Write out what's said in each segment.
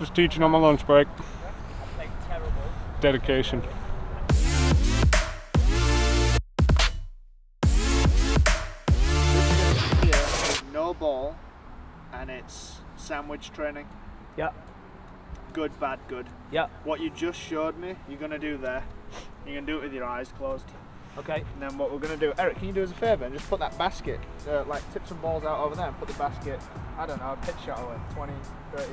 Just teaching on my lunch break. Like terrible. Dedication. No ball, and it's sandwich training. Yeah. Good, bad, good. Yeah. What you just showed me, you're gonna do there. You're gonna do it with your eyes closed. Okay. And then what we're gonna do, Eric, can you do us a favour and just put that basket, like tip some balls out over there and put the basket, I don't know, a pitch shot away, 20, 30.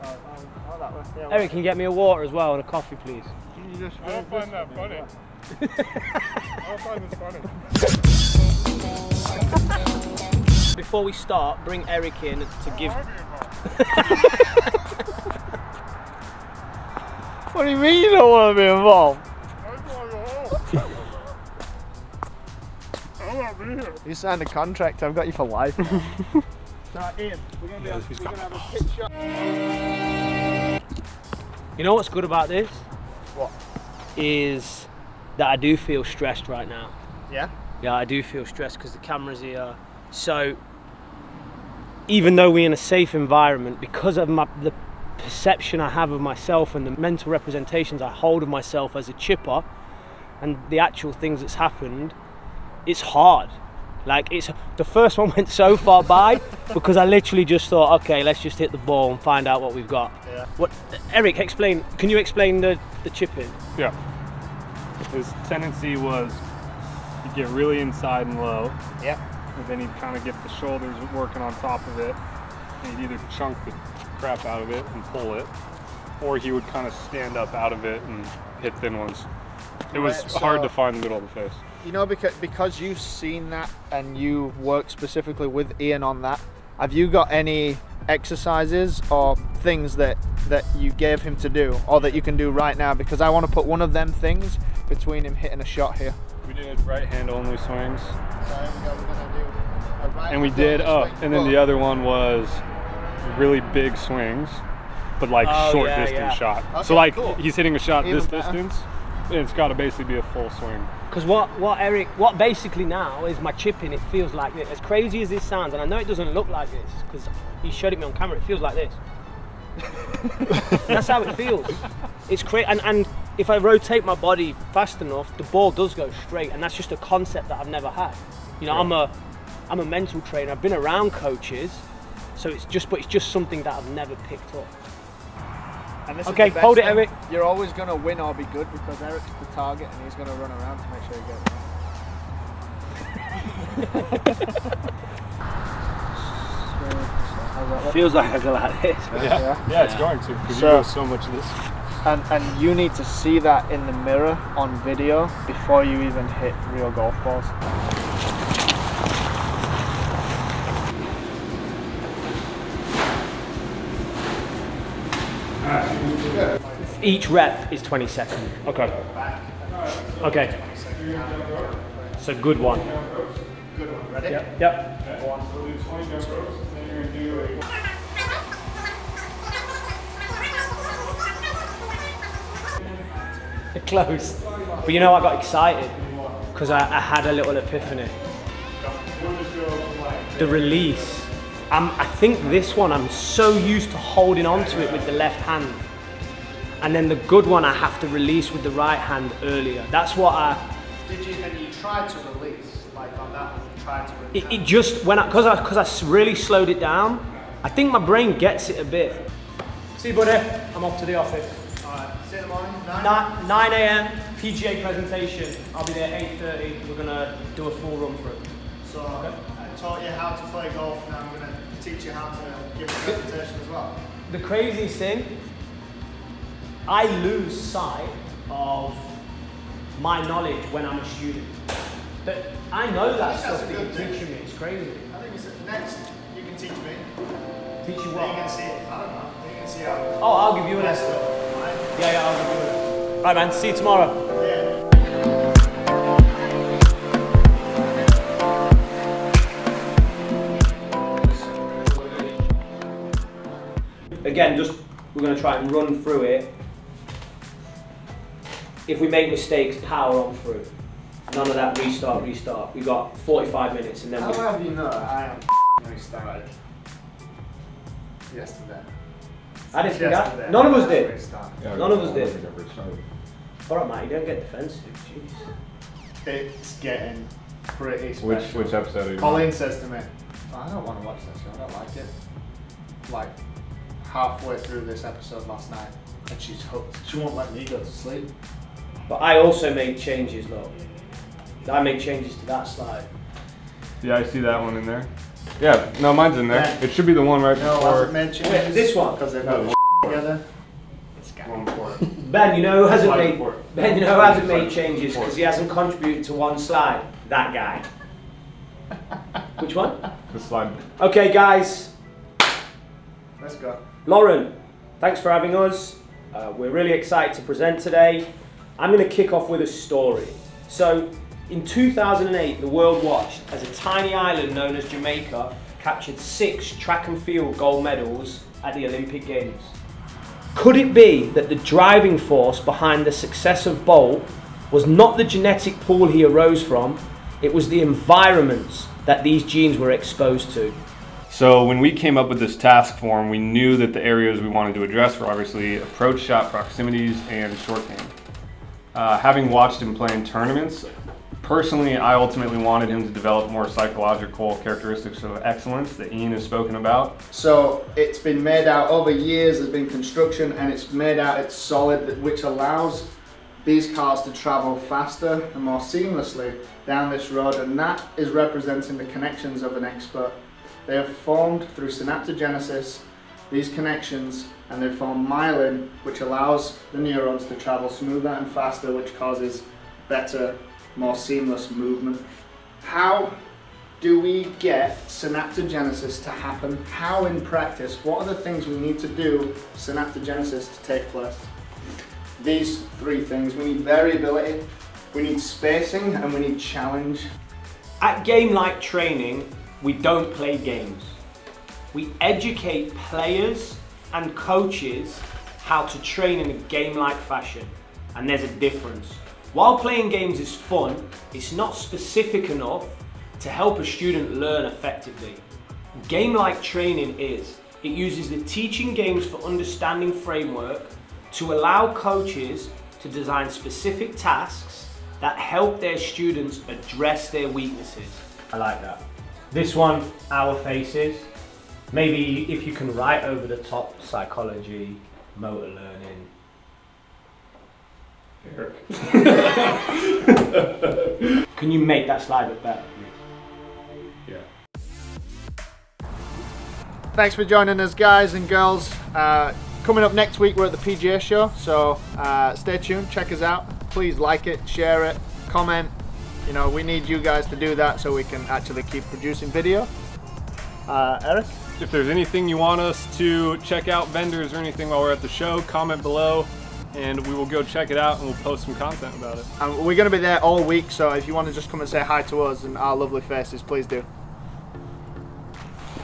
Oh, that way. Yeah, Eric, can you get me a water as well and a coffee, please? Can you just I don't find that funny. I don't find this funny. Before we start, bring Eric in to give. What do you mean you don't want to be involved? I want to be here. You signed a contract, I've got you for life. Right, Ian, we're going to have a pitch shot. You know what's good about this? What? Is that I do feel stressed right now. Yeah? Yeah, I do feel stressed because the camera's here. So, even though we're in a safe environment, because of the perception I have of myself and the mental representations I hold of myself as a chipper and the actual things that's happened, it's hard. Like, the first one went so far by because I literally just thought, okay, let's just hit the ball and find out what we've got. Yeah. Eric, can you explain the chipping? Yeah. His tendency was he'd get really inside and low. Yeah. And then he'd kind of get the shoulders working on top of it. And he'd either chunk the crap out of it and pull it, or he would kind of stand up out of it and hit thin ones. It was hard to find the middle of the face. You know, because you've seen that and you work specifically with Ian on that, have you got any exercises or things that you gave him to do or that you can do right now? Because I want to put one of them things between him hitting a shot here. We did right hand only swings. So here we go, we're going to do a right And we hand did, only swing. and then the other one was really big swings, but like short distance shot. Okay, so like cool. he's hitting a shot Even this better. distance, and it's got to basically be a full swing. Because what basically now is my chipping, it feels like this. As crazy as this sounds, and I know it doesn't look like this, because he showed it me on camera, it feels like this. That's how it feels. It's crazy, and if I rotate my body fast enough, the ball does go straight, and that's just a concept that I've never had. You know, Yeah. I'm a mental trainer, I've been around coaches, so it's just something that I've never picked up. And this Okay, is the best hold it, thing. Eric. You're always going to win or be good because Eric's the target and he's going to run around to make sure you get it right. Feels like I go like this. Yeah, it's going to, because So- you do so much of this. And you need to see that in the mirror on video before you even hit real golf balls. Each rep is 20 seconds. Okay. Okay. So good one. Good one, ready? Yep. Close. But you know, I got excited because I had a little epiphany. The release. I think this one, I'm so used to holding on to it with the left hand. And then the good one, I have to release with the right hand earlier. That's what And you tried to release, like on that one, you tried to release. it just, because I really slowed it down, I think my brain gets it a bit. See you, buddy. I'm off to the office. Alright, see you in the morning, 9 a.m. PGA presentation. I'll be there 8:30. We're gonna do a full run through. So I taught you how to play golf, now I'm going to teach you how to give a presentation as well. The craziest thing, I lose sight of my knowledge when I'm a student. But I know that stuff that you're teaching me. It's crazy. I think it's next, you can teach me. Teach you You what? can see, I don't know, you can see how. Oh, I'll give you an lesson. Yeah, I'll give you an lesson. Right, man. See you tomorrow. Again, we're going to try and run through it. If we make mistakes, power on through. None of that restart. We got 45 minutes and then How have you know I am restarted yesterday? I didn't think that. None of us did. None of us did. Alright, Matt, you don't get defensive. Jeez. It's getting pretty special. Which episode are you Colleen says to me, I don't want to watch that show, I don't like it. Like, halfway through this episode last night, and she's hooked. She won't let me go to sleep. But I also made changes, though. I made changes to that slide. Yeah, I see that one in there. Yeah, no, mine's in there. Yeah. It should be the one right before. No, hasn't made changes. Wait, this one? Because they've got together. One before. Ben, you know who hasn't made changes because he hasn't contributed to one slide? That guy. Which one? The slide. Okay, guys. Let's go. Lauren, thanks for having us. We're really excited to present today. I'm going to kick off with a story. So, in 2008, the world watched as a tiny island known as Jamaica captured 6 track and field gold medals at the Olympic Games. Could it be that the driving force behind the success of Bolt was not the genetic pool he arose from, it was the environments that these genes were exposed to? So when we came up with this task form, we knew that the areas we wanted to address were obviously approach shot proximities and short game. Having watched him play in tournaments, personally, I ultimately wanted him to develop more psychological characteristics of excellence that Iain has spoken about. So it's been made out over years, there's been construction, and it's made out, it's solid, which allows these cars to travel faster and more seamlessly down this road, and that is representing the connections of an expert. They are formed through synaptogenesis, these connections, and they form myelin, which allows the neurons to travel smoother and faster, which causes better, more seamless movement. How do we get synaptogenesis to happen? How in practice? What are the things we need to do for synaptogenesis to take place? These 3 things. We need variability, we need spacing, and we need challenge. At game-like training, we don't play games. We educate players and coaches how to train in a game-like fashion, and there's a difference. While playing games is fun, it's not specific enough to help a student learn effectively. Game-like training is. It uses the teaching games for understanding framework to allow coaches to design specific tasks that help their students address their weaknesses. I like that. This one, our faces. Maybe if you can write over the top, psychology, motor learning. Can you make that slide look better? Yeah. Thanks for joining us, guys and girls. Coming up next week, we're at the PGA show, so stay tuned, check us out. Please like it, share it, comment. You know, we need you guys to do that so we can actually keep producing video. Eric? If there's anything you want us to check out, vendors or anything while we're at the show, comment below and we will go check it out and we'll post some content about it. And we're going to be there all week, so if you want to just come and say hi to us and our lovely faces, please do.